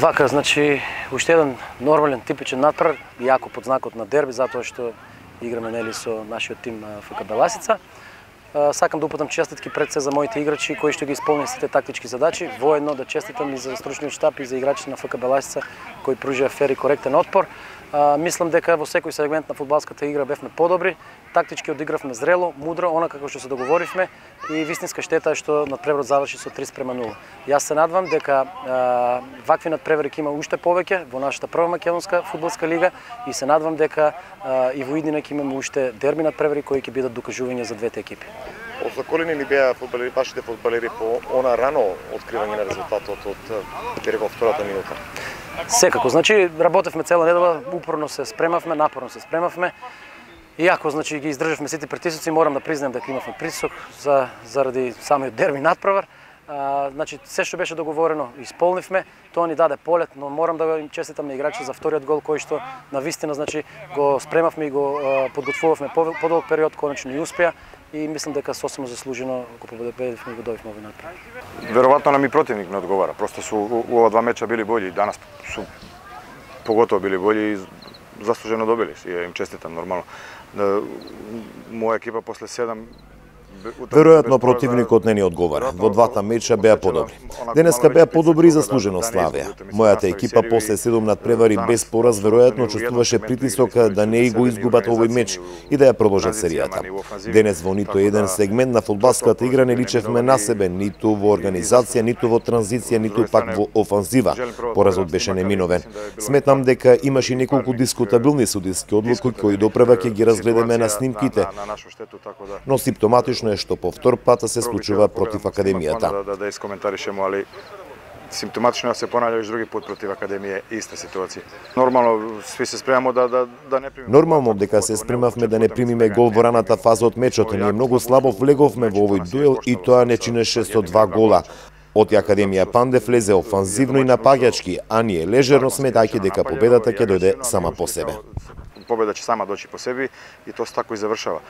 Вака, значи, уште еден нормален, типичен надпревар, јако под знакот на дерби, затоа што играме нели со нашиот тим ФК Беласица. Сакам да упатам честитки пред се за моите играчи кои што ги исполнија сите тактички задачи, воедно да честитам и за стручниот штаб и за играчите на ФК Беласица кои пружија фер и коректен отпор. Мислам дека во секој сегмент на фудбалската игра бевме подобри, тактички одигравме зрело, мудро, она како што се договоривме и вистинска штета е што надпреварот заврши со 3:0. Јас се надвам дека вакви надпревари ќе има уште повеќе во нашата прва македонска фудбалска лига и се надвам дека и во иднина ќе имаме уште дерби надпревари кои ќе бидат докажување за двете екипи. Озаколени ли беа вашите фудбалери по она рано откривање на резултатот од втората минута? Секако, значи работевме цела недела, упорно се спремавме, напорно се спремавме. Иако значи ги издржавме сите притисоци, морам да признаем дека имавме притисок заради самиот дерби надпревар. Значи се што беше договорено исполнивме, тоа ни даде полет, но морам да им честитам на играчите за вториот гол кој што навистина значи го спремавме и го подготвувавме подолг период, конечно и успеа и мислам дека сосема заслужено го победивме и го добивме овој надпревар. Веројатно нам и противник не одговара. Просто су ова два меча били болji, данас су поготово били болji и заслужено добили. И им честитам нормално. Моја екипа после 7 Веројатно противникот не ни одговара. Во двата меча беа подобри. Денеска беа подобри и заслужено славија. Мојата екипа после 7 надпревари без пораз веројатно чувствуваше притисок да не и го изгубат овој меч и да ја продолжат серијата. Денес во ниту еден сегмент на фудбалската игра не личевме на себе, ниту во организација, ниту во транзиција, ниту пак во офанзива. Поразот беше неминовен. Сметам дека имаше неколку дискутабилни судиски одлуки кои допрева ќе ги разгледаме на снимките. Но симптоматично е што по втор пат се случува против Академијата. Да искоментаришемо, али симптоматично се понавља други пат против Академија иста ситуација. Нормално сви се спремамо да не примиме. Нормално дека се спремавме да не примиме гол во раната фаза од мечот. Ние многу слабо влеговме во овој дуел и тоа не чинеше со 2 гола. Од Академија Пандев влезе офанзивно и напаѓачки, а ние лежерно сметајќи дека победата ќе дојде сама по себе. Победа ќе сама дојде по себе и тоа така и завршава.